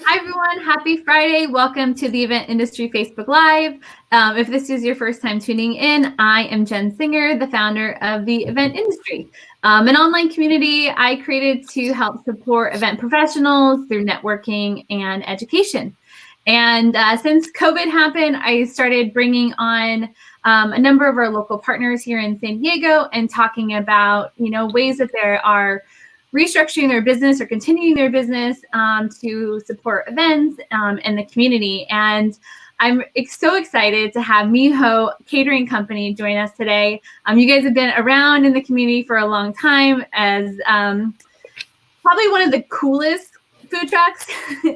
Hi, everyone. Happy Friday. Welcome to the Event Industry Facebook Live. If this is your first time tuning in, I am Jen Singer, the founder of the Event Industry, an online community I created to help support event professionals through networking and education. And since COVID happened, I started bringing on a number of our local partners here in San Diego and talking about, ways that there are restructuring their business or continuing their business to support events and the community. And I'm so excited to have Miho Catering Company join us today. You guys have been around in the community for a long time as probably one of the coolest food trucks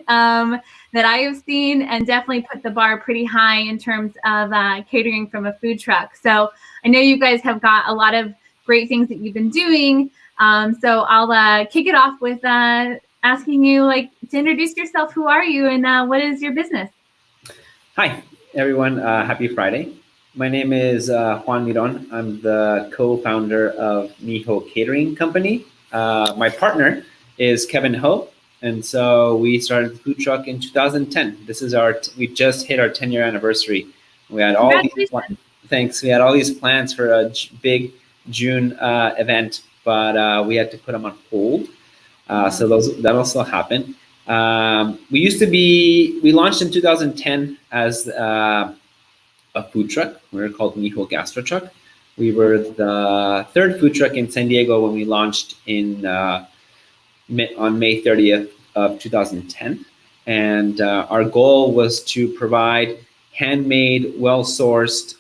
that I have seen, and definitely put the bar pretty high in terms of catering from a food truck. So I know you guys have got a lot of great things that you've been doing. So I'll kick it off with asking you to introduce yourself. Who are you and what is your business? Hi, everyone. Happy Friday. My name is Juan Miron. I'm the co-founder of Miho Catering Company. My partner is Kevin Ho. And so we started the food truck in 2010. This is we just hit our 10-year anniversary. We had all these thanks. We had all these plans for a big June event, but we had to put them on hold. So that'll still happen. We launched in 2010 as a food truck. We were called Miho Gastro Truck. We were the third food truck in San Diego when we launched on May 30th of 2010. And our goal was to provide handmade, well-sourced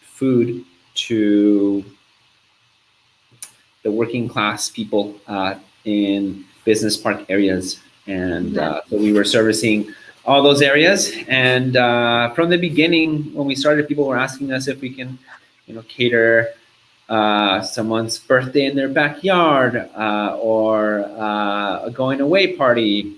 food to the working class people in business park areas. And so we were servicing all those areas. And from the beginning, when we started, people were asking us if we can, cater someone's birthday in their backyard or a going away party.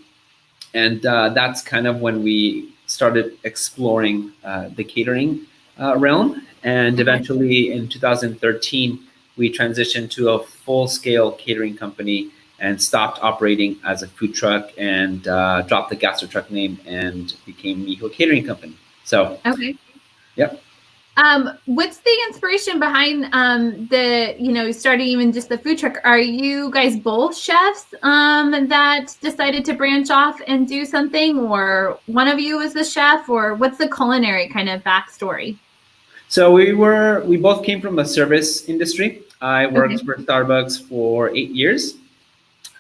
And that's kind of when we started exploring the catering realm. And eventually in 2013, we transitioned to a full-scale catering company and stopped operating as a food truck and dropped the Gastro Truck name and became Miho Catering Company. So, okay. Yep. What's the inspiration behind starting even just the food truck? Are you guys both chefs that decided to branch off and do something, or one of you was the chef, or what's the culinary kind of backstory? So we both came from the service industry. I worked for Starbucks for 8 years.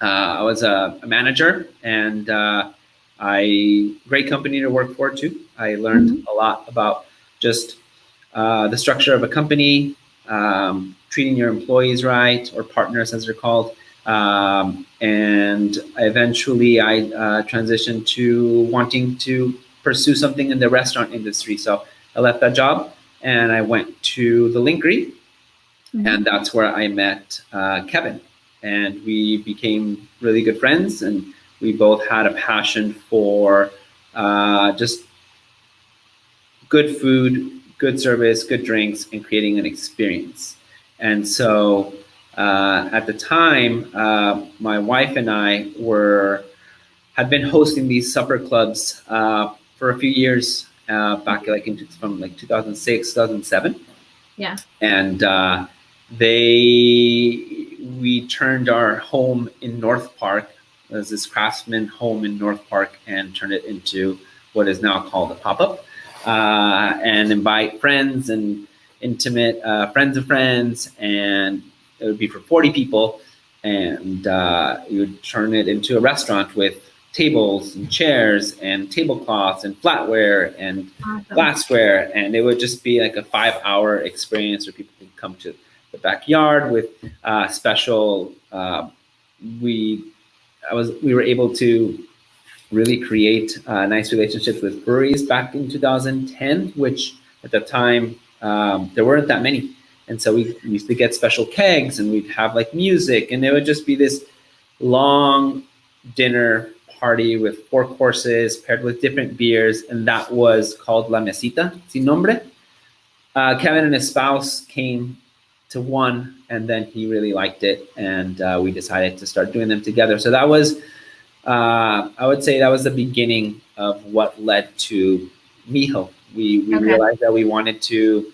I was a manager, and great company to work for too. I learned a lot about just the structure of a company, treating your employees right, or partners as they're called. And eventually I transitioned to wanting to pursue something in the restaurant industry. So I left that job and I went to the Linkery, and that's where I met Kevin. And we became really good friends, and we both had a passion for just good food, good service, good drinks, and creating an experience. And so at the time, my wife and I had been hosting these supper clubs for a few years back from 2006, 2007. Yeah. And we turned our home in North Park, as this craftsman home in North Park, and turned it into what is now called a pop-up, and invite friends and intimate friends of friends, and it would be for 40 people, and you would turn it into a restaurant with tables and chairs and tablecloths and flatware and glassware, and it would just be like a 5-hour experience where people could come to the backyard with special. We were able to really create nice relationships with breweries back in 2010, which at the time there weren't that many. And so we used to get special kegs, and we'd have music, and it would just be this long dinner party with 4 courses paired with different beers, and that was called La Mesita, sin nombre. Kevin and his spouse came to one, and then he really liked it, and we decided to start doing them together. So that was I would say that was the beginning of what led to Miho. We Okay. realized that we wanted to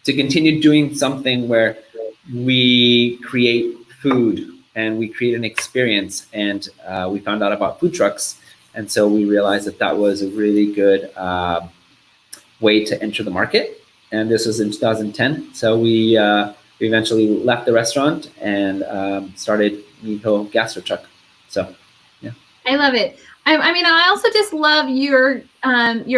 continue doing something where we create food and we create an experience. And we found out about food trucks, and so we realized that that was a really good way to enter the market. And this was in 2010. So we eventually left the restaurant and started Miho Gastro Truck. So, yeah. I love it. I mean, I also just love your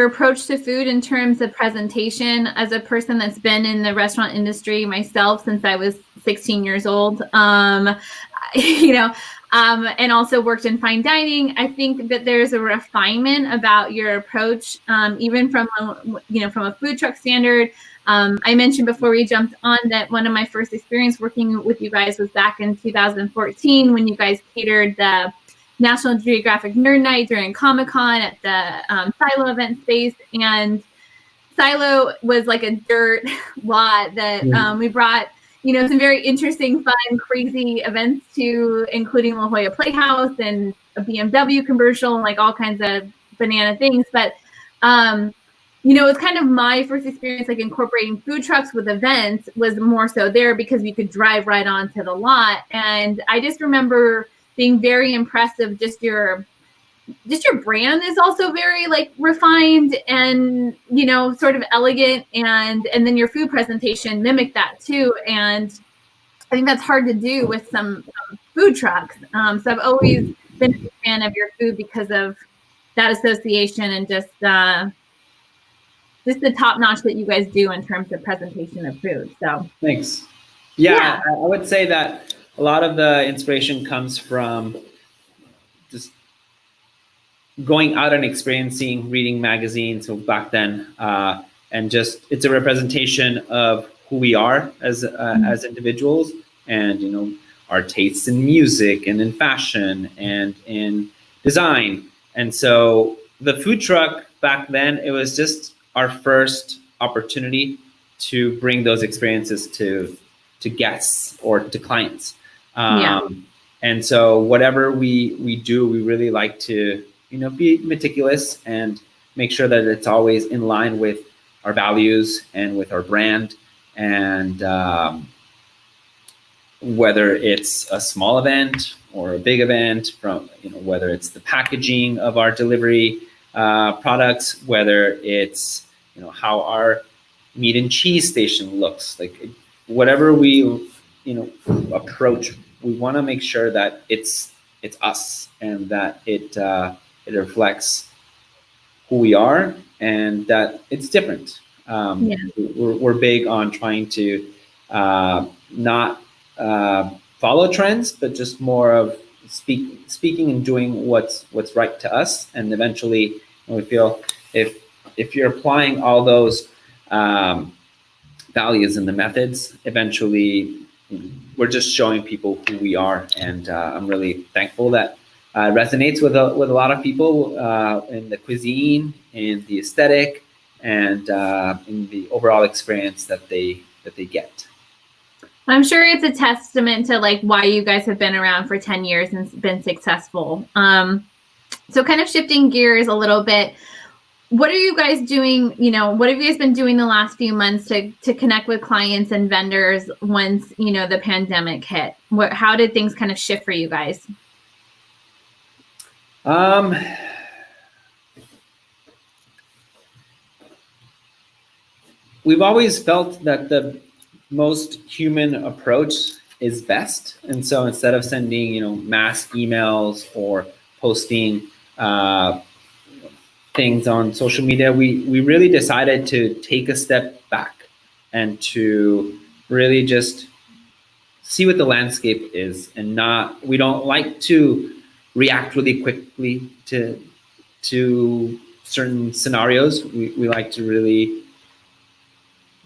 approach to food in terms of presentation. As a person that's been in the restaurant industry myself since I was 16 years old, you know, and also worked in fine dining, I think that there's a refinement about your approach, even from a food truck standard. I mentioned before we jumped on that one of my first experience working with you guys was back in 2014 when you guys catered the National Geographic Nerd Night during Comic-Con at the Silo event space. And Silo was like a dirt lot that we brought, some very interesting, fun, crazy events to, including La Jolla Playhouse and a BMW commercial and like all kinds of banana things. But, it's kind of my first experience like incorporating food trucks with events was more so there because you could drive right onto the lot. And I just remember being very impressive. Just your brand is also very like refined and sort of elegant, and then your food presentation mimicked that too. And I think that's hard to do with some food trucks. So I've always been a fan of your food because of that association and just the top notch that you guys do in terms of presentation of food. So thanks. Yeah. I would say that a lot of the inspiration comes from just going out and experiencing, reading magazines back then, and just it's a representation of who we are as individuals, and our tastes in music and in fashion and in design. And so the food truck back then, it was just our first opportunity to bring those experiences to guests or to clients. And so whatever we do, we really like to be meticulous and make sure that it's always in line with our values and with our brand. And whether it's a small event or a big event, from whether it's the packaging of our delivery products, whether it's how our meat and cheese station looks, like whatever we approach, we want to make sure that it's us and that it reflects who we are and that it's different. We're big on trying to not follow trends, but just more of speaking and doing what's right to us. And eventually, we feel if you're applying all those values and the methods, eventually we're just showing people who we are. And I'm really thankful that resonates with a lot of people in the cuisine, in the aesthetic, and in the overall experience that they get. I'm sure it's a testament to like why you guys have been around for 10 years and been successful. So kind of shifting gears a little bit, what are you guys doing? What have you guys been doing the last few months to connect with clients and vendors once, the pandemic hit? How did things kind of shift for you guys? We've always felt that the most human approach is best. And so instead of sending, mass emails or posting things on social media, we really decided to take a step back and to really just see what the landscape is, and we don't like to react really quickly to certain scenarios. We like to really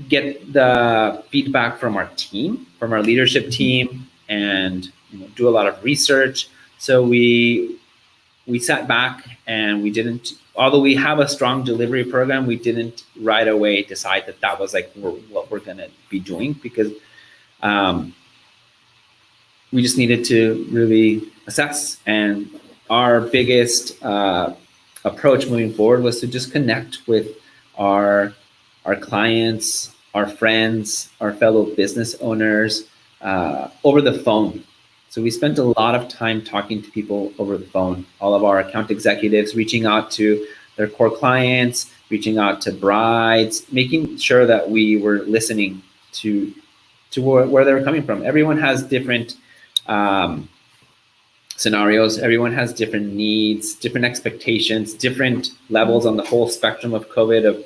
get the feedback from our team, from our leadership team, and do a lot of research. So we sat back and we didn't, although we have a strong delivery program, we didn't right away decide that was like what we're going to be doing, because we just needed to really assess and our biggest approach moving forward was to just connect with our clients, our friends, our fellow business owners over the phone. So we spent a lot of time talking to people over the phone. All of our account executives reaching out to their core clients, reaching out to brides, making sure that we were listening to where they were coming from. Everyone has different scenarios. Everyone has different needs, different expectations, different levels on the whole spectrum of COVID of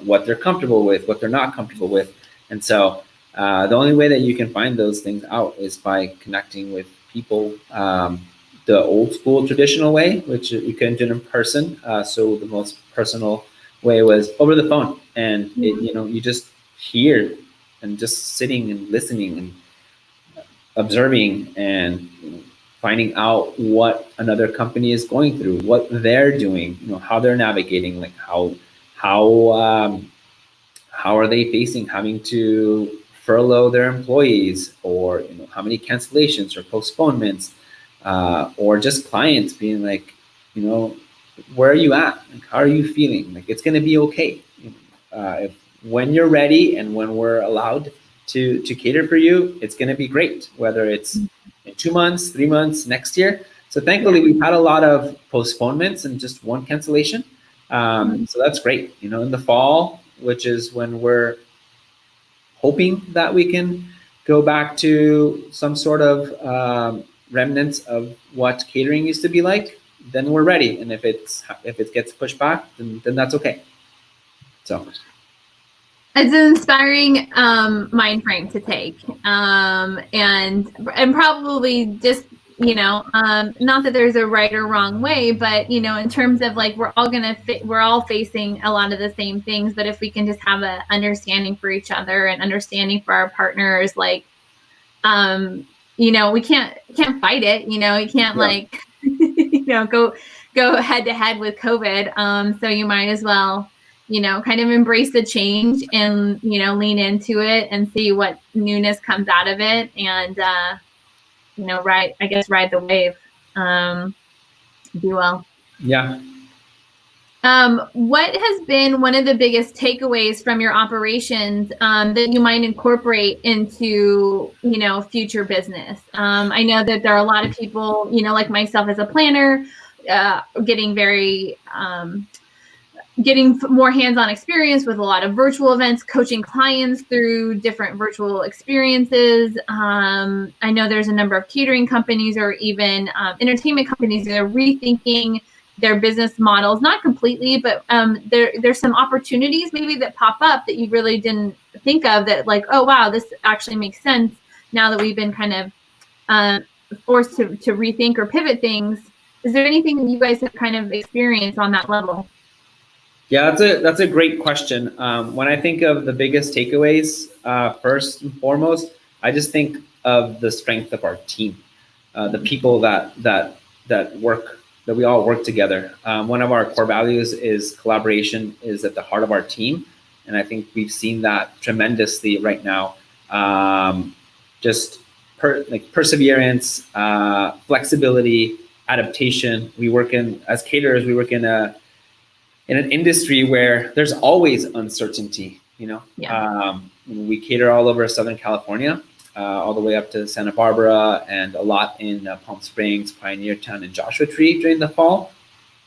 what they're comfortable with, what they're not comfortable with. And so the only way that you can find those things out is by connecting with people the old school traditional way, which you couldn't do in person. So the most personal way was over the phone, and you just hear and just sitting and listening and observing and finding out what another company is going through, what they're doing, how they're navigating, like how are they facing having to furlough their employees, or how many cancellations or postponements, or just clients being like, where are you at? Like, how are you feeling? Like, it's going to be okay. When you're ready and when we're allowed to cater for you, it's going to be great, whether it's in 2 months, 3 months, next year. So thankfully, we've had a lot of postponements and just one cancellation. So that's great. In the fall, which is when we're hoping that we can go back to some sort of remnants of what catering used to be like, then we're ready. And if it gets pushed back, then that's okay. So it's an inspiring mind frame to take, and probably just not that there's a right or wrong way, but in terms of like we're all facing a lot of the same things, but if we can just have an understanding for each other and understanding for our partners, like we can't fight it, you can't like go head to head with COVID, so you might as well kind of embrace the change and lean into it and see what newness comes out of it, and ride the wave, if you will. Yeah. What has been one of the biggest takeaways from your operations that you might incorporate into future business? I know that there are a lot of people, like myself as a planner, getting more hands-on experience with a lot of virtual events, coaching clients through different virtual experiences. I know there's a number of catering companies or even entertainment companies that are rethinking their business models, not completely, but there's some opportunities maybe that pop up that you really didn't think of, that like, oh wow, this actually makes sense now that we've been kind of forced to rethink or pivot things. Is there anything that you guys have kind of experienced on that level? Yeah, that's a great question. When I think of the biggest takeaways, first and foremost, I just think of the strength of our team, the people that we all work together. One of our core values is collaboration is at the heart of our team, and I think we've seen that tremendously right now. Just perseverance, flexibility, adaptation. As caterers, we work in an industry where there's always uncertainty. We cater all over Southern California, all the way up to Santa Barbara, and a lot in Palm Springs, Pioneer Town, and Joshua Tree during the fall.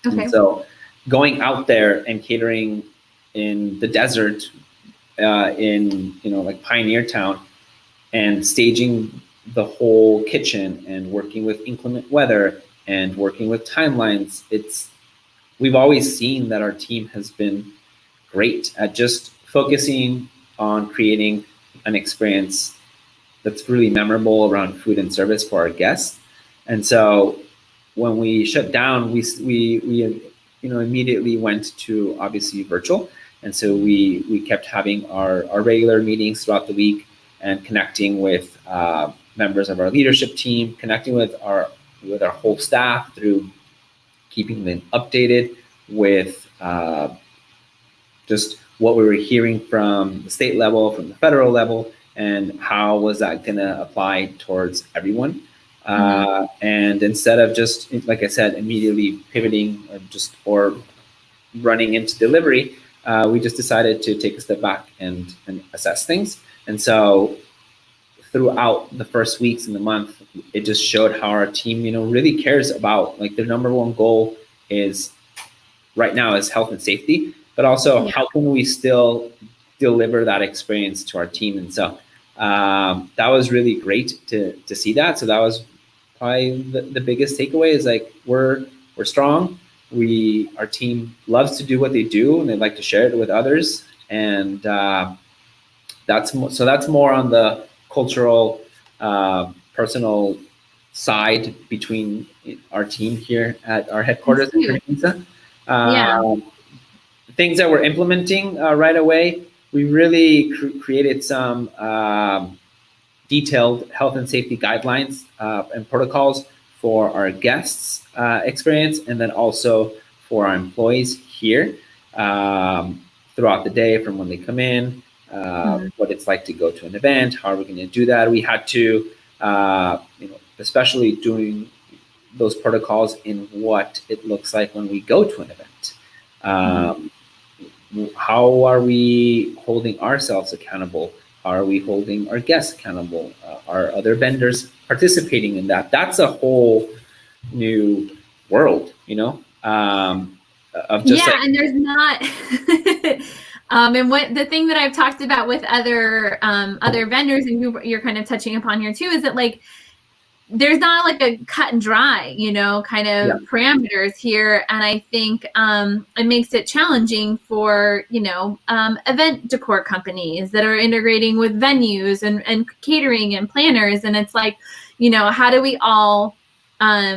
Okay. And so going out there and catering in the desert, in like Pioneer Town, and staging the whole kitchen and working with inclement weather and working with timelines, we've always seen that our team has been great at just focusing on creating an experience that's really memorable around food and service for our guests. And so when we shut down, we immediately went to obviously virtual. And so we kept having our regular meetings throughout the week and connecting with members of our leadership team, connecting with our whole staff through keeping them updated with just what we were hearing from the state level, from the federal level, and how was that going to apply towards everyone. And instead of just, like I said, immediately pivoting or running into delivery, we just decided to take a step back and assess things. And so throughout the first weeks in the month, it just showed how our team, really cares about, like, their number one goal is right now is health and safety, but also how can we still deliver that experience to our team. And so that was really great to see that. So that was probably the biggest takeaway is like, we're strong. Our team loves to do what they do and they like to share it with others. And that's more on the cultural, personal side between our team here at our headquarters in Pisa. Things that we're implementing right away, we really created some detailed health and safety guidelines and protocols for our guests' experience, and then also for our employees here throughout the day, from when they come in, what it's like to go to an event, how are we going to do that. We had to, especially doing those protocols in what it looks like when we go to an event. How are we holding ourselves accountable? How are we holding our guests accountable? Are other vendors participating in that? That's a whole new world, of just and there's not. And what the thing that I've talked about with other vendors, and you're kind of touching upon here too, is that like there's not like a cut and dry, kind of parameters here. And I think it makes it challenging for, event decor companies that are integrating with venues and catering and planners. And it's like, how do we all,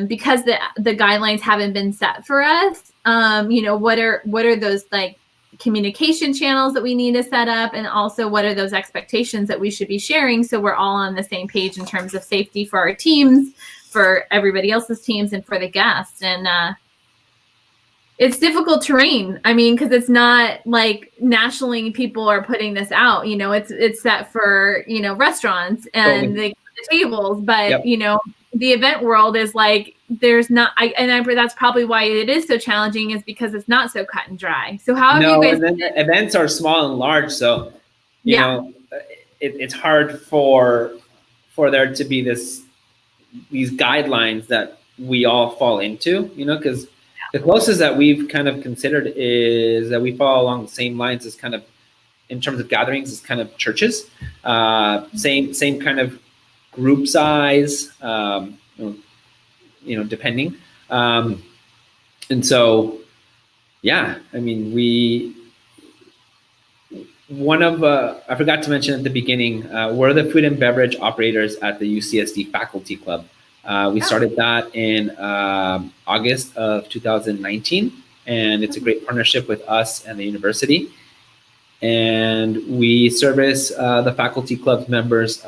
because the guidelines haven't been set for us, what are those like communication channels that we need to set up, and also what are those expectations that we should be sharing so we're all on the same page in terms of safety for our teams, for everybody else's teams, and for the guests. And it's difficult terrain. I mean, because it's not like nationally people are putting this out. It's set for restaurants and the tables, but the event world is like there's not. That's probably why it is so challenging, is because it's not so cut and dry. So how have you guys? And then the events are small and large, so you know it's hard for there to be these guidelines that we all fall into. Because the closest that we've kind of considered is that we fall along the same lines as kind of in terms of gatherings as kind of churches, same kind of group size, depending. And so, I mean, I forgot to mention at the beginning, we're the food and beverage operators at the UCSD Faculty Club. We started that in August of 2019, and it's a great partnership with us and the university. And we service the Faculty Club members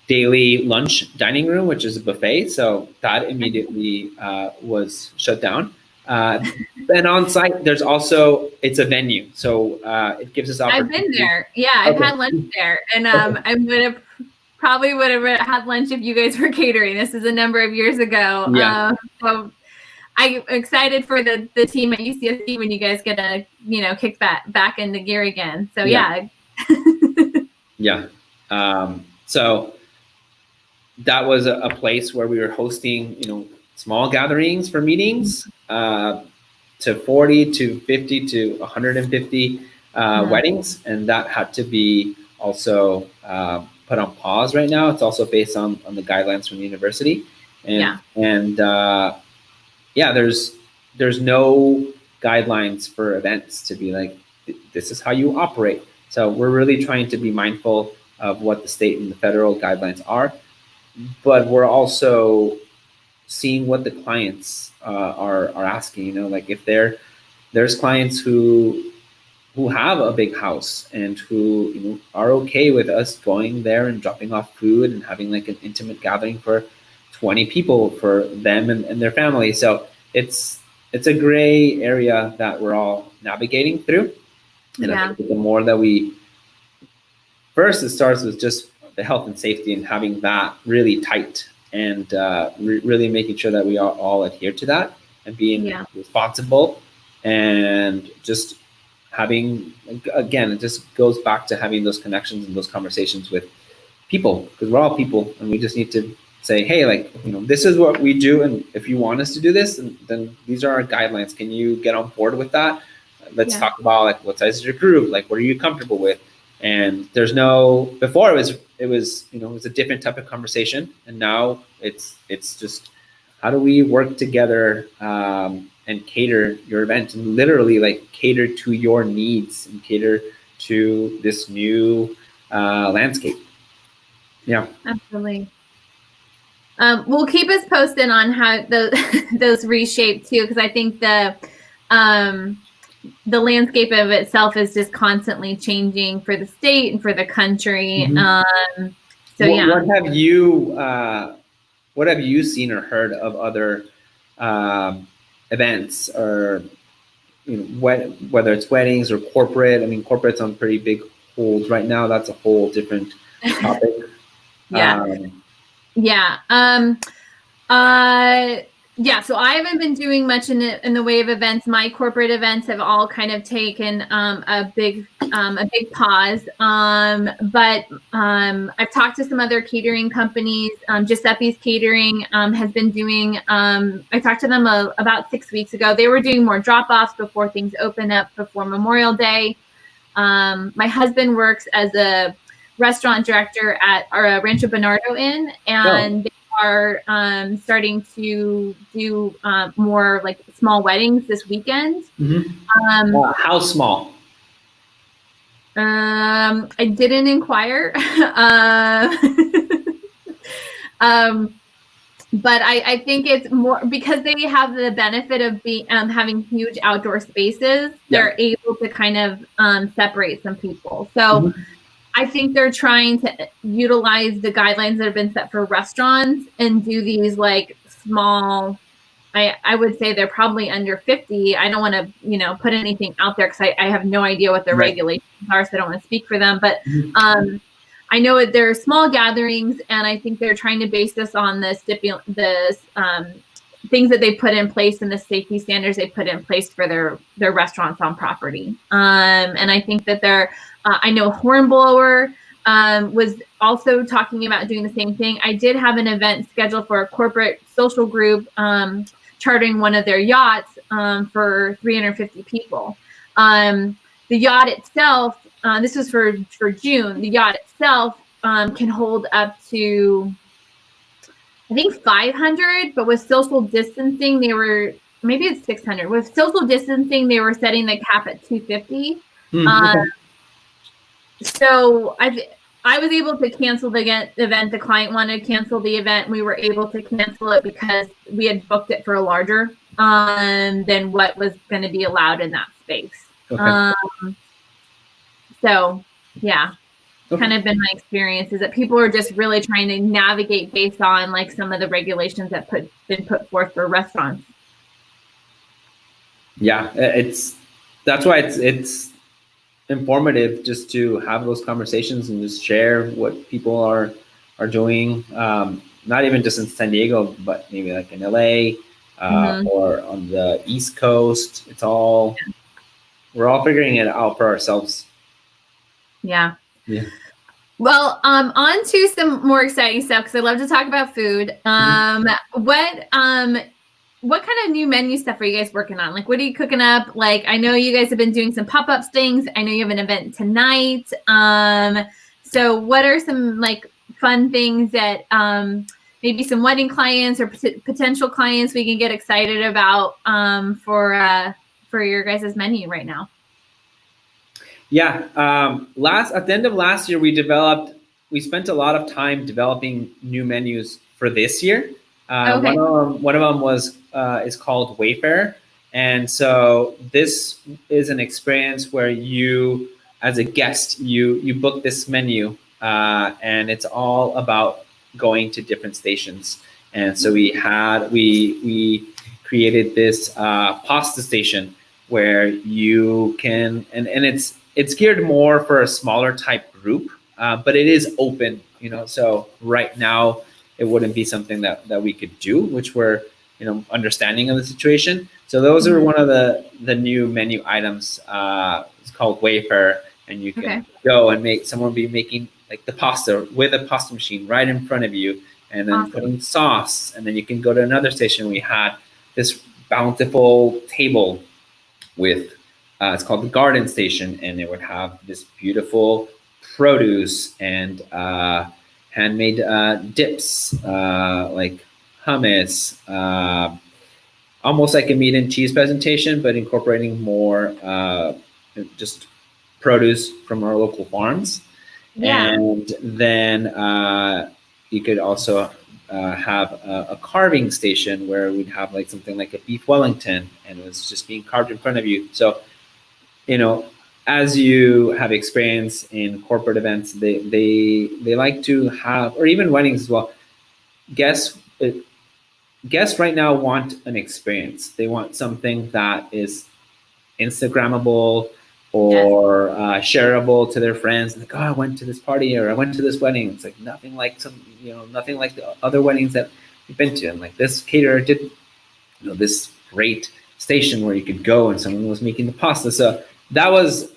daily lunch dining room, which is a buffet. So that immediately was shut down. And on site, there's also, it's a venue. So it gives us opportunity. I've been there. Yeah, I've had lunch there. And I probably would have had lunch if you guys were catering. This is a number of years ago. So I'm excited for the team at UCSD when you guys get to, kick back into gear again. So so that was a place where we were hosting, small gatherings for meetings, to 40 to 50 to 150 weddings, and that had to be also put on pause right now. It's also based on the guidelines from the university, and there's no guidelines for events to be like, this is how you operate. So we're really trying to be mindful of what the state and the federal guidelines are, but we're also seeing what the clients are asking. Like if there's clients who have a big house and who are okay with us going there and dropping off food and having like an intimate gathering for 20 people for them and their family. So it's a gray area that we're all navigating through. And I think the more that first it starts with just the health and safety and having that really tight and really making sure that we all adhere to that and being responsible, and just having, again, it just goes back to having those connections and those conversations with people, because we're all people, and we just need to say, hey, like, this is what we do, and if you want us to do this, then these are our guidelines. Can you get on board with that? Let's talk about, like, what size is your group, like, what are you comfortable with? And there's no, before it was a different type of conversation, and now it's just, how do we work together and cater your event, and literally, like, cater to your needs and cater to this new landscape. Yeah, absolutely. We'll keep us posted on how those reshape too, because I think the landscape of itself is just constantly changing for the state and for the country. What have you seen or heard of other events, or whether it's weddings or corporate? I mean, corporate's on pretty big hold right now. That's a whole different topic. So I haven't been doing much in the way of events. My corporate events have all kind of taken a big pause. But I've talked to some other catering companies. Giuseppe's Catering has been doing. I talked to them about 6 weeks ago. They were doing more drop-offs before things open up before Memorial Day. My husband works as a restaurant director at our Rancho Bernardo Inn, and they are starting to do more like small weddings this weekend. How small? I didn't inquire. But I think it's more because they have the benefit of being having huge outdoor spaces. They're able to kind of separate some people. So I think they're trying to utilize the guidelines that have been set for restaurants and do these like small. I would say they're probably under 50. I don't want to put anything out there because I have no idea what their regulations are, so I don't want to speak for them. But I know they're small gatherings, and I think they're trying to base this on the things that they put in place and the safety standards they put in place for their restaurants on property. And I think that I know Hornblower was also talking about doing the same thing. I did have an event scheduled for a corporate social group chartering one of their yachts for 350 people. The yacht itself, this was for June, the yacht itself can hold up to, I think, 500, but with social distancing, maybe it's 600. With social distancing, they were setting the cap at 250. So I was able to cancel the event. The client wanted to cancel the event. We were able to cancel it because we had booked it for a larger than what was going to be allowed in that space. So yeah, kind of been my experience is that people are just really trying to navigate based on like some of the regulations that been put forth for restaurants. Yeah, that's why it's informative just to have those conversations and just share what people are doing. Not even just in San Diego, but maybe like in LA or on the East Coast. We're all figuring it out for ourselves. Yeah. Well, on to some more exciting stuff because I love to talk about food. What kind of new menu stuff are you guys working on? Like, what are you cooking up? Like, I know you guys have been doing some pop-up things. I know you have an event tonight. So what are some like fun things that maybe some wedding clients or potential clients we can get excited about for your guys' menu right now? Yeah, at the end of last year, we spent a lot of time developing new menus for this year. One of them is called Wayfair, and so this is an experience where you, as a guest, you book this menu, and it's all about going to different stations. And so we created this pasta station where you can, and it's geared more for a smaller type group, but it is open, So right now it wouldn't be something that we could do, which we're understanding of the situation. So those are one of the new menu items. It's called Wayfair, and you can go and someone be making like the pasta with a pasta machine right in front of you, and then putting sauce, and then you can go to another station. We had this bountiful table with it's called the garden station, and it would have this beautiful produce and handmade dips like hummus, almost like a meat and cheese presentation, but incorporating more just produce from our local farms. And then you could also have a carving station where we'd have like something like a beef Wellington, and it was just being carved in front of you. So, as you have experience in corporate events, they like to have, or even weddings as well. Guests right now want an experience. They want something that is Instagrammable or shareable to their friends. Like, oh, I went to this party, or I went to this wedding. It's like nothing like nothing like the other weddings that you've been to. And like this caterer did, this great station where you could go and someone was making the pasta. So that was,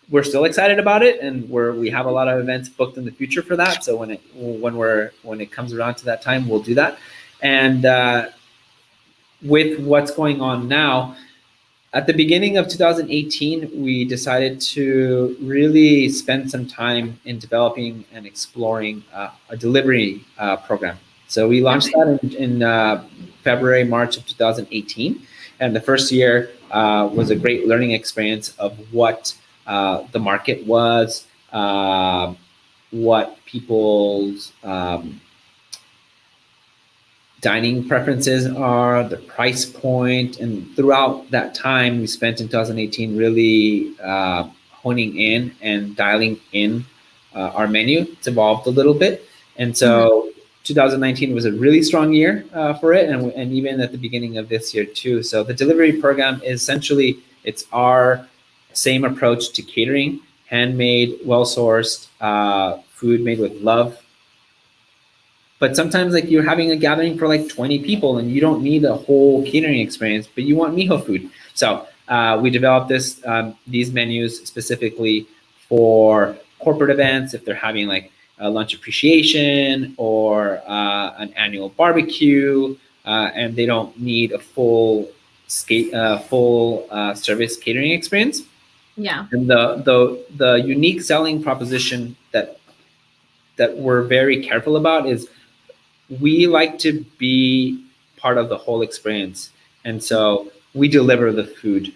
we're still excited about it, and we have a lot of events booked in the future for that. So when it comes around to that time, we'll do that. And with what's going on now, at the beginning of 2018, we decided to really spend some time in developing and exploring a delivery program. So we launched that in February, March of 2018. And the first year was a great learning experience of what the market was, what people's dining preferences are, the price point. And throughout that time we spent in 2018 really honing in and dialing in our menu. It's evolved a little bit. And so 2019 was a really strong year for it, and even at the beginning of this year too. So the delivery program is essentially, it's our same approach to catering, handmade, well-sourced food made with love. But sometimes like you're having a gathering for like 20 people and you don't need a whole catering experience, but you want Miho food. So we developed these menus specifically for corporate events, if they're having like a lunch appreciation or an annual barbecue, and they don't need a full service catering experience. Yeah. And the unique selling proposition that we're very careful about is we like to be part of the whole experience. And so we deliver the food.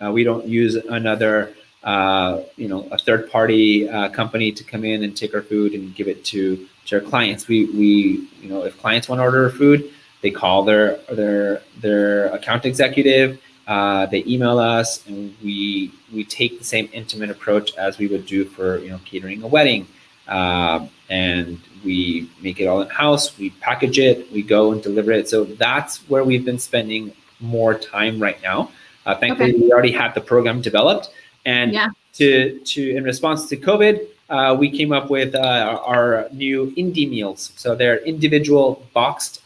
We don't use another, a third party company to come in and take our food and give it to our clients. We if clients want to order food, they call their account executive, they email us, and we take the same intimate approach as we would do for catering a wedding. And we make it all in-house, we package it, we go and deliver it. So that's where we've been spending more time right now. Thankfully, we already had the program developed. And to in response to COVID, we came up with our new indie meals. So they're individual boxed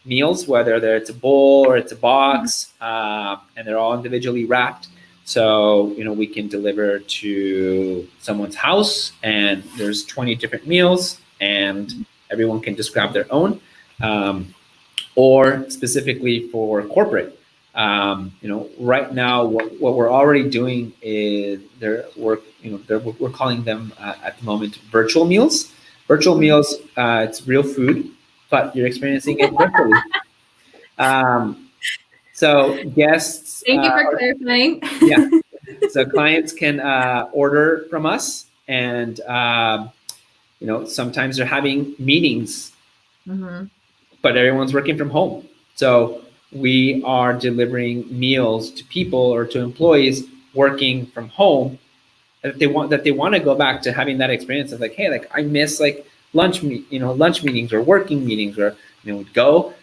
meals, whether it's a bowl or it's a box, and they're all individually wrapped. So, we can deliver to someone's house, and there's 20 different meals, and everyone can just grab their own. Or specifically for corporate, right now, what we're already doing is we're calling them at the moment virtual meals. Virtual meals, it's real food, but you're experiencing it virtually. So guests. Thank you for clarifying. Yeah. So clients can order from us, and sometimes they're having meetings, but everyone's working from home. So we are delivering meals to people or to employees working from home that they want to go back to having that experience of like, hey, like I miss like lunch meetings or working meetings, or we'd go.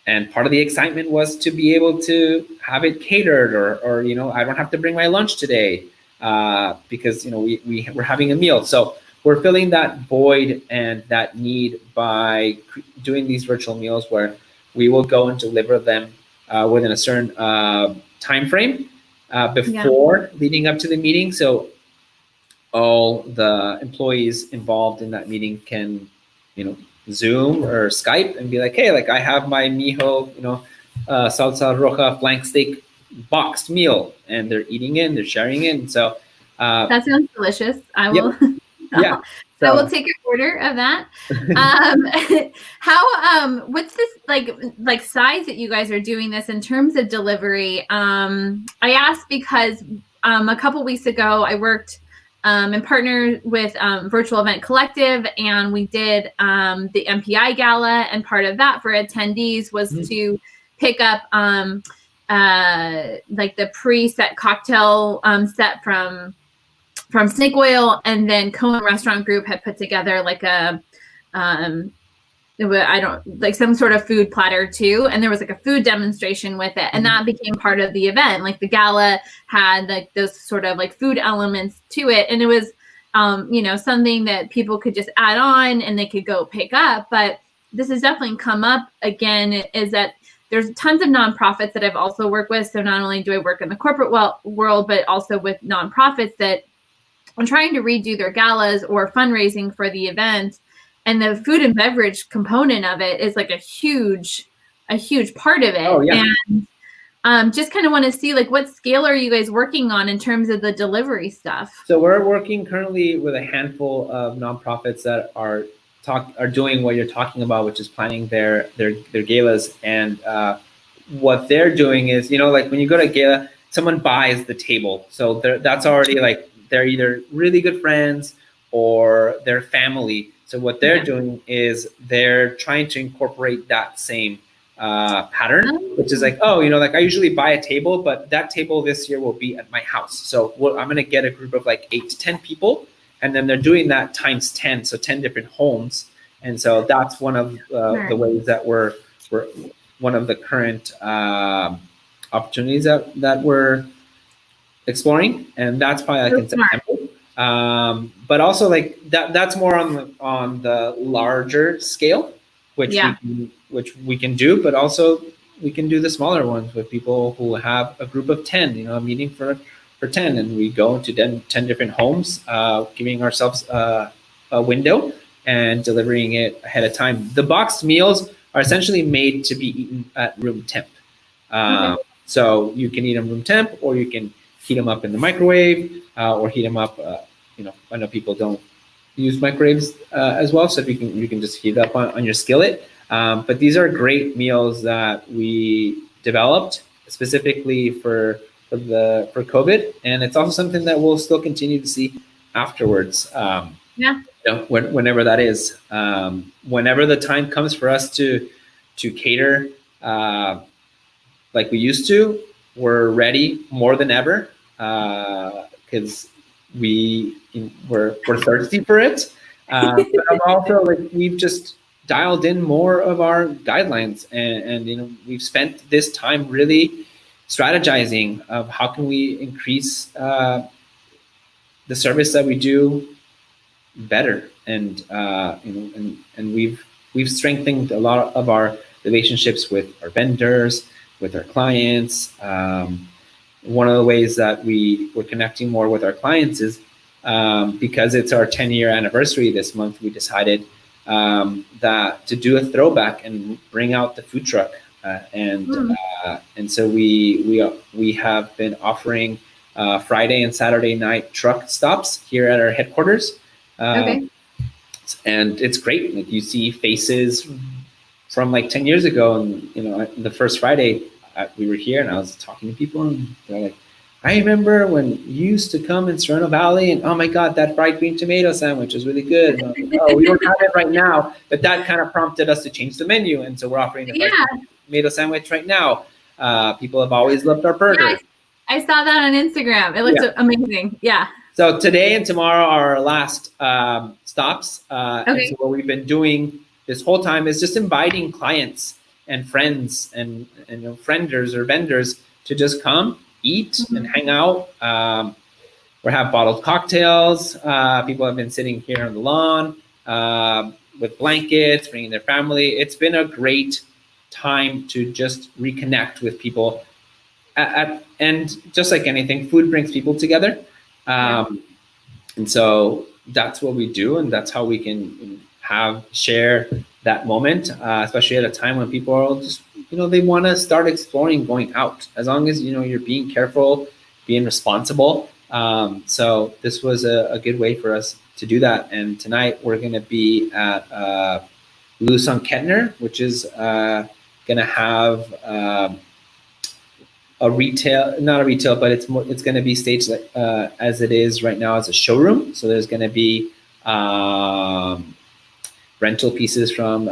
And part of the excitement was to be able to have it catered, or I don't have to bring my lunch today because we're having a meal. So we're filling that void and that need by doing these virtual meals where we will go and deliver them within a certain time frame before leading up to the meeting. So all the employees involved in that meeting can, Zoom or Skype and be like, hey, like I have my Miho, salsa roja flank steak boxed meal, and they're eating it, they're sharing it. And so that sounds delicious. I will. Yeah. I will take an order of that. What's this like size that you guys are doing this in terms of delivery? I asked because a couple weeks ago I worked and partnered with Virtual Event Collective, and we did the MPI Gala, and part of that for attendees was to pick up like the pre-set cocktail set from Snake Oil, and then Cohen Restaurant Group had put together like a some sort of food platter too, and there was like a food demonstration with it, and that became part of the event. Like the gala had like those sort of like food elements to it, and it was something that people could just add on and they could go pick up. But this has definitely come up again, is that there's tons of nonprofits that I've also worked with. So not only do I work in the corporate world, but also with nonprofits that are trying to redo their galas or fundraising for the event. And the food and beverage component of it is like a huge part of it. Oh, yeah. And just kind of want to see, like, what scale are you guys working on in terms of the delivery stuff? So we're working currently with a handful of nonprofits that are doing what you're talking about, which is planning their galas. And what they're doing is, like when you go to a gala, someone buys the table. So that's already like they're either really good friends or their family. So what they're doing is they're trying to incorporate that same pattern, which is like, like I usually buy a table, but that table this year will be at my house. So I'm going to get a group of like 8 to 10 people, and then they're doing that times 10, so 10 different homes. And so that's one of the ways that we're one of the current opportunities that we're exploring, and that's probably like in September. But also like that's more on the larger scale, which we can do, but also we can do the smaller ones with people who have a group of 10, a meeting for 10, and we go into 10 different homes, giving ourselves a window and delivering it ahead of time. The boxed meals are essentially made to be eaten at room temp. So you can eat them room temp, or you can heat them up in the microwave, or heat them up. I know people don't use microwaves as well, so if you can just heat it up on your skillet. But these are great meals that we developed specifically for COVID, and it's also something that we'll still continue to see afterwards. Whenever that is, whenever the time comes for us to cater like we used to, we're ready more than ever, because we're thirsty for it. But also, like, we've just dialed in more of our guidelines, and we've spent this time really strategizing of how can we increase the service that we do better, and we've strengthened a lot of our relationships with our vendors, with our clients. One of the ways that we're connecting more with our clients is because it's our 10-year anniversary this month. We decided that to do a throwback and bring out the food truck, and so we have been offering Friday and Saturday night truck stops here at our headquarters. And it's great. Like, you see faces from like 10 years ago, and the first Friday we were here, and I was talking to people, and they're like, I remember when you used to come in Sereno Valley, and oh my God, that fried green tomato sandwich is really good. And like, oh, we don't have it right now, but that kind of prompted us to change the menu, and so we're offering the fried green tomato sandwich right now. People have always loved our burger. Yeah, I saw that on Instagram. It looks amazing. Yeah. So today and tomorrow are our last stops. And so what we've been doing this whole time is just inviting clients and friends and frienders or vendors to just come, eat, and hang out. we have bottled cocktails. People have been sitting here on the lawn with blankets, bringing their family. It's been a great time to just reconnect with people. And just like anything, food brings people together. And so that's what we do, and that's how we can share that moment, especially at a time when people are just, they want to start exploring going out, as long as, you're being careful, being responsible. So this was a good way for us to do that. And tonight we're going to be at Luz on Kettner, which is going to have not a retail, but it's going to be staged as it is right now as a showroom. So there's going to be rental pieces from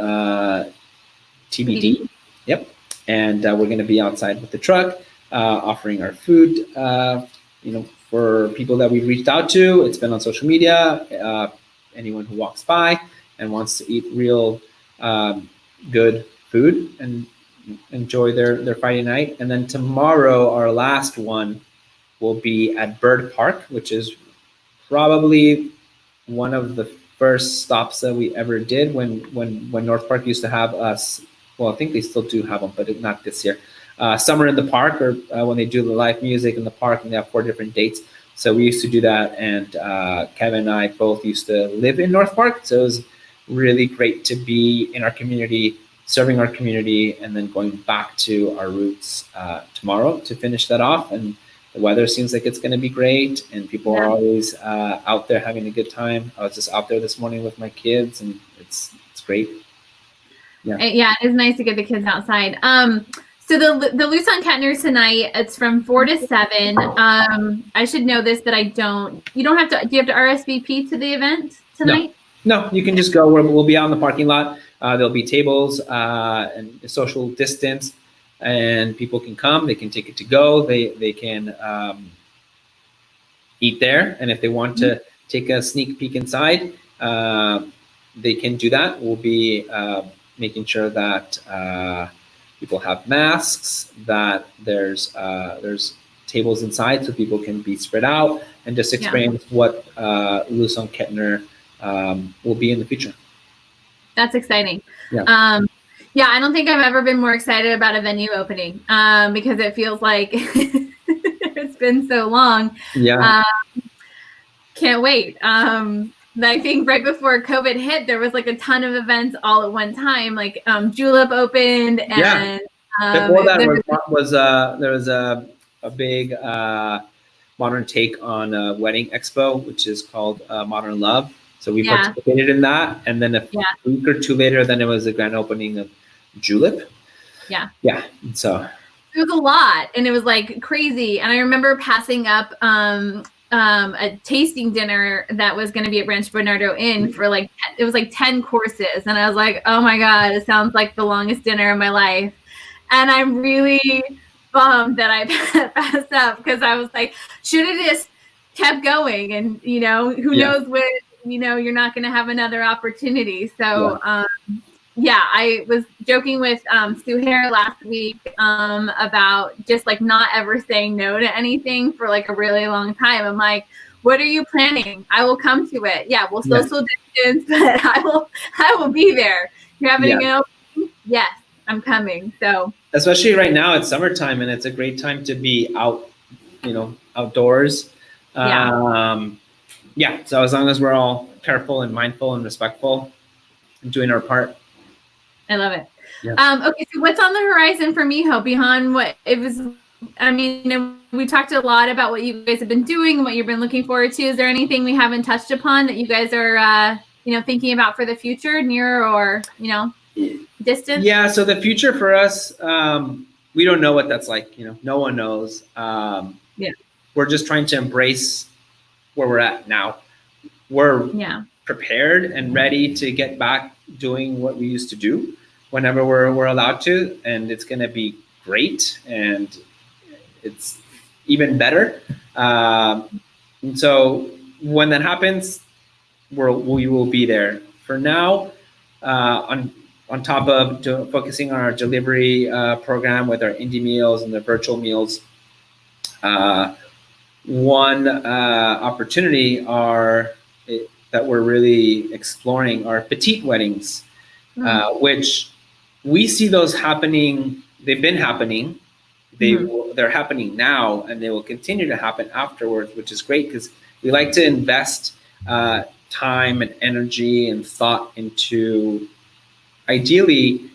TBD. Yep. And we're going to be outside with the truck, offering our food, for people that we've reached out to. It's been on social media. Anyone who walks by and wants to eat real good food and enjoy their Friday night. And then tomorrow, our last one will be at Bird Park, which is probably one of the first stops that we ever did when North Park used to have us. Well, I think they still do have them, but not this year. Summer in the Park, or when they do the live music in the park, and they have 4 different dates. So we used to do that, and Kevin and I both used to live in North Park. So it was really great to be in our community, serving our community, and then going back to our roots tomorrow to finish that off. And the weather seems like it's going to be great, and people are always out there having a good time. I was just out there this morning with my kids, and it's great. Yeah, it is nice to get the kids outside. So the Luz on Kettner tonight, it's from 4 to 7. I should know this, but I don't. You don't have to. Do you have to RSVP to the event tonight? No, you can just go. We'll be out in the parking lot. There'll be tables and social distance, and people can come. They can take it to go. They can eat there, and if they want to take a sneak peek inside, they can do that. We'll be making sure that people have masks, that there's tables inside so people can be spread out, and just experience what Luz on Kettner will be in the future. That's exciting. I don't think I've ever been more excited about a venue opening because it feels like it's been so long. Can't wait. I think right before COVID hit, there was like a ton of events all at one time. Like Julep opened, and before that there was a big modern take on a wedding expo, which is called Modern Love. So we participated in that, and then a week or two later, then it was the grand opening of Julep. So it was a lot, and it was like crazy. And I remember passing up a tasting dinner that was going to be at Rancho Bernardo Inn for it was like 10 courses, and I was like, oh my god, it sounds like the longest dinner of my life. And I'm really bummed that I passed up, because I was like, should have just kept going, and who knows when you're not going to have another opportunity. So I was joking with Sue Hare last week about just like not ever saying no to anything for like a really long time. I'm like, what are you planning? I will come to it. We'll social distance, but I will be there. You're having an opening? Yes, I'm coming. So especially right now, it's summertime, and it's a great time to be out, outdoors. So as long as we're all careful and mindful and respectful and doing our part. I love it. Okay, so what's on the horizon for Miho beyond what it was? I mean, we talked a lot about what you guys have been doing and what you've been looking forward to. Is there anything we haven't touched upon that you guys are, thinking about for the future, near or, distant? Yeah, so the future for us, we don't know what that's like. No one knows. We're just trying to embrace where we're at now. We're prepared and ready to get back doing what we used to do whenever we're allowed to, and it's going to be great, and it's even better. And so when that happens, we will be there. For now, on top of focusing on our delivery program with our indie meals and the virtual meals, one opportunity that we're really exploring are petite weddings, which we see those happening. They've been happening. They're happening now, and they will continue to happen afterwards, which is great because we like to invest time and energy and thought into ideally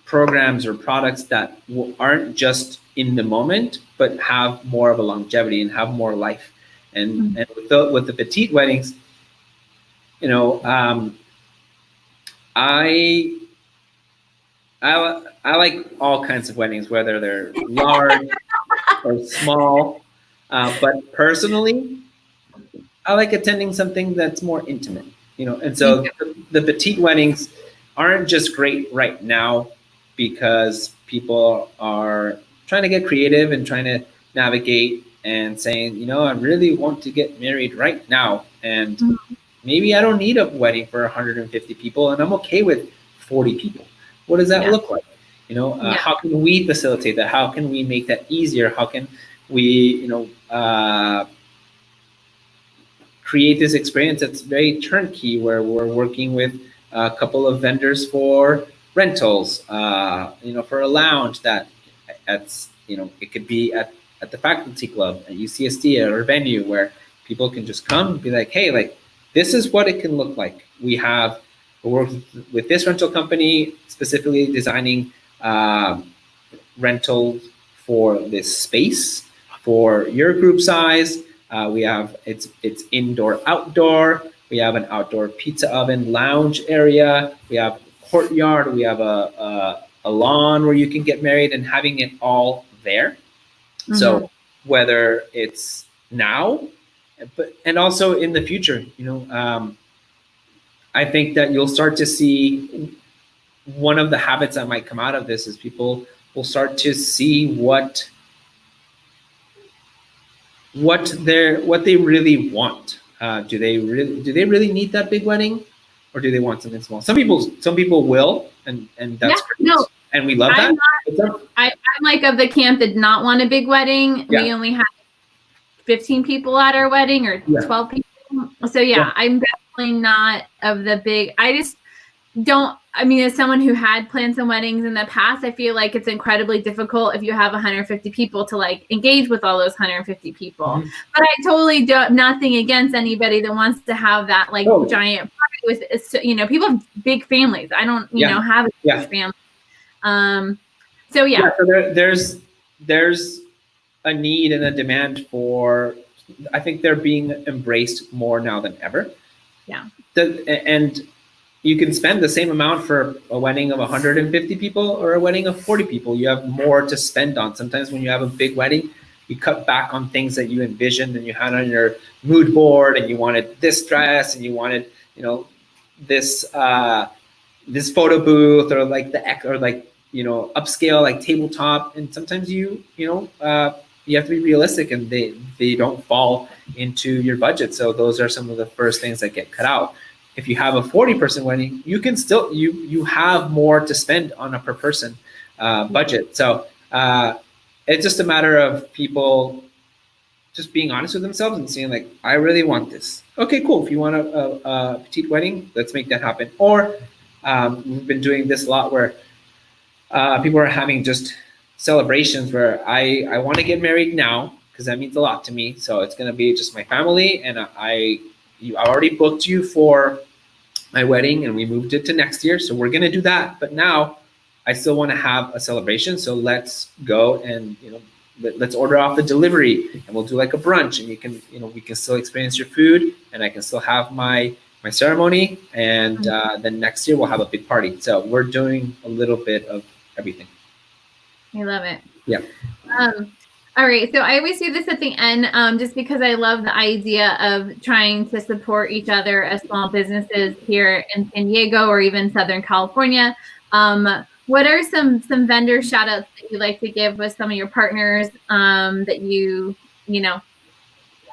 programs or products that aren't just in the moment, but have more of a longevity and have more life. And with the petite weddings, you know, I like all kinds of weddings, whether they're large or small. But personally, I like attending something that's more intimate, you know. And so the petite weddings aren't just great right now because people are trying to get creative and trying to navigate and saying, you know, I really want to get married right now, and maybe I don't need a wedding for 150 people, and I'm okay with 40 people. What does that look like? You know, how can we facilitate that? How can we make that easier? How can we, you know, create this experience that's very turnkey, where we're working with a couple of vendors for rentals, you know, for a lounge that's, you know, it could be at the faculty club, at UCSD, or a venue where people can just come and be like, hey, like, this is what it can look like. We're working with this rental company, specifically designing rentals for this space, for your group size. We have it's indoor, outdoor. We have an outdoor pizza oven lounge area. We have a courtyard. We have a lawn where you can get married, and having it all there. So whether it's now, and also in the future, you know, I think that you'll start to see one of the habits that might come out of this is people will start to see what they really want. Do they really need that big wedding, or do they want something small? Some people will, and that's great. No, and we love that. I'm like of the camp that did not want a big wedding. Yeah. We only had 15 people at our wedding, or 12 people. So I'm definitely not of the big. I just don't. I mean, as someone who had planned some weddings in the past, I feel like it's incredibly difficult if you have 150 people to like engage with all those 150 people. But I totally don't. Nothing against anybody that wants to have that like giant party with, you know, people have big families. I don't, you know, have a huge family. So there's a need and a demand for. I think they're being embraced more now than ever. Yeah. And you can spend the same amount for a wedding of 150 people or a wedding of 40 people. You have more to spend on. Sometimes when you have a big wedding, you cut back on things that you envisioned and you had on your mood board, and you wanted this dress, and you wanted, you know, this photo booth, or like you know, upscale like tabletop. And sometimes you have to be realistic, and they don't fall into your budget. So those are some of the first things that get cut out. If you have a 40-person wedding, you can still you have more to spend on a per person budget. So it's just a matter of people just being honest with themselves and saying, like, I really want this. Okay, cool. If you want a petite wedding, let's make that happen. Or we've been doing this a lot where people are having just celebrations where I want to get married now because that means a lot to me. So it's going to be just my family, and I already booked you for my wedding, and we moved it to next year. So we're going to do that. But now I still want to have a celebration. So let's go and, you know, let's order off the delivery, and we'll do like a brunch, and you can, you know, we can still experience your food, and I can still have my ceremony. And then next year we'll have a big party. So we're doing a little bit of everything. I love it. Yeah. All right. So I always do this at the end, just because I love the idea of trying to support each other as small businesses here in San Diego or even Southern California. What are some vendor shout outs that you like to give with some of your partners that you know,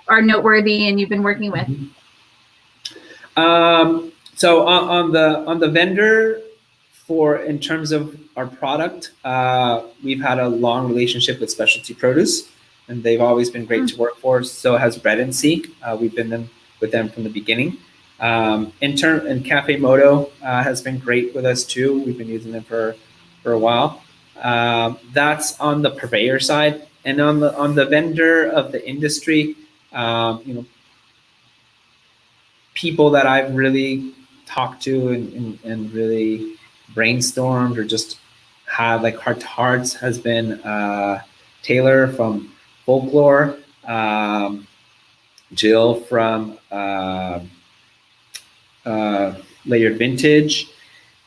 are noteworthy and you've been working with? So on the vendor, in terms of our product, we've had a long relationship with Specialty Produce. and they've always been great to work for. So has Bread and Sea. We've been with them from the beginning. And Cafe Moto has been great with us too. We've been using them for a while. That's on the purveyor side, and on the vendor of the industry, people that I've really talked to and really brainstormed or just had like heart to hearts has been Taylor from Folklore, Jill from Layered Vintage,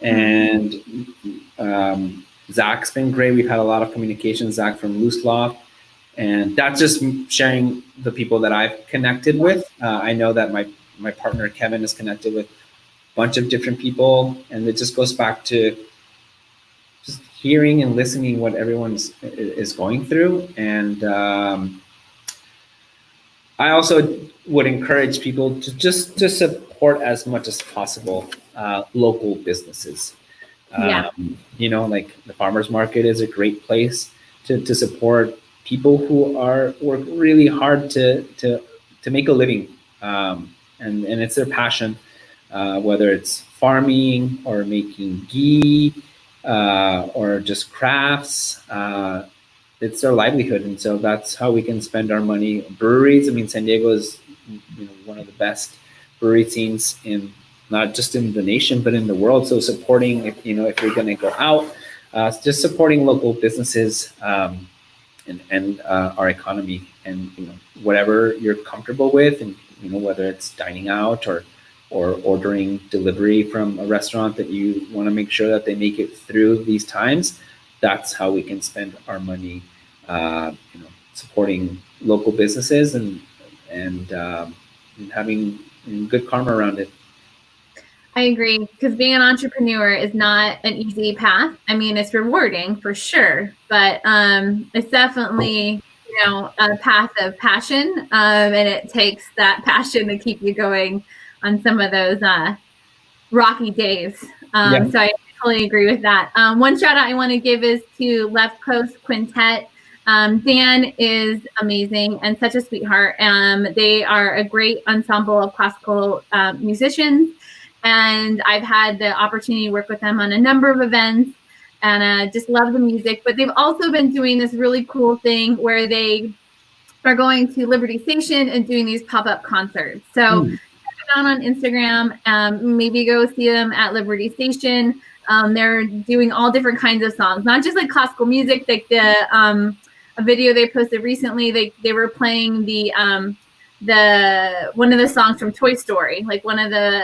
and Zach's been great. We've had a lot of communication. Zach from Loose Loft, and that's just sharing the people that I've connected with. I know that my partner Kevin is connected with a bunch of different people, and it just goes back to just hearing and listening what everyone is going through. And I also would encourage people to just support as much as possible local businesses. Like the farmers market is a great place to support people who work really hard to make a living, and it's their passion, whether it's farming or making ghee or just crafts. It's their livelihood, and so that's how we can spend our money. Breweries, I mean, San Diego is one of the best brewery scenes in not just in the nation but in the world. So supporting, if you're going to go out, just supporting local businesses and our economy, and whatever you're comfortable with, and whether it's dining out or ordering delivery from a restaurant that you want to make sure that they make it through these times. That's how we can spend our money, supporting local businesses and having good karma around it. I agree, because being an entrepreneur is not an easy path. I mean, it's rewarding for sure, but it's definitely a path of passion, and it takes that passion to keep you going on some of those rocky days. So I totally agree with that. One shout out I want to give is to Left Coast Quintet. Dan is amazing and such a sweetheart. They are a great ensemble of classical musicians, and I've had the opportunity to work with them on a number of events, and just love the music. But they've also been doing this really cool thing where they are going to Liberty Station and doing these pop-up concerts. So check them out on Instagram. Maybe go see them at Liberty Station. They're doing all different kinds of songs, not just like classical music. Like a video they posted recently, they were playing the one of the songs from Toy Story, like one of the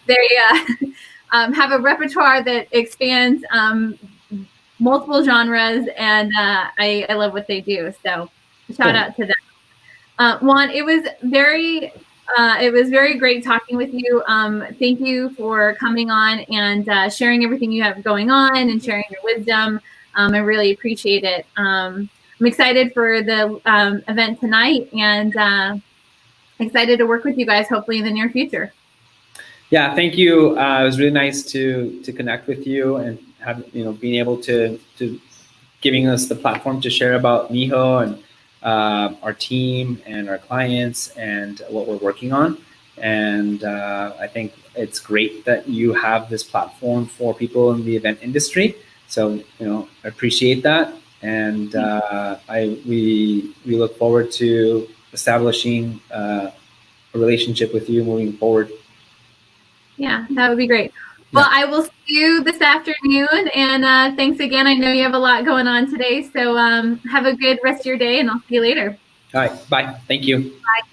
they have a repertoire that expands multiple genres, and I love what they do. So shout out to them. Juan, it was very great talking with you. Thank you for coming on and sharing everything you have going on and sharing your wisdom. I really appreciate it. I'm excited for the event tonight, and excited to work with you guys, hopefully in the near future. Yeah, thank you. It was really nice to connect with you and have being able to giving us the platform to share about Miho and our team and our clients and what we're working on. And I think it's great that you have this platform for people in the event industry. So I appreciate that, and we look forward to establishing a relationship with you moving forward. Yeah, that would be great. Well, I will see you this afternoon, and thanks again. I know you have a lot going on today, so have a good rest of your day, and I'll see you later. All right, bye. Thank you. Bye.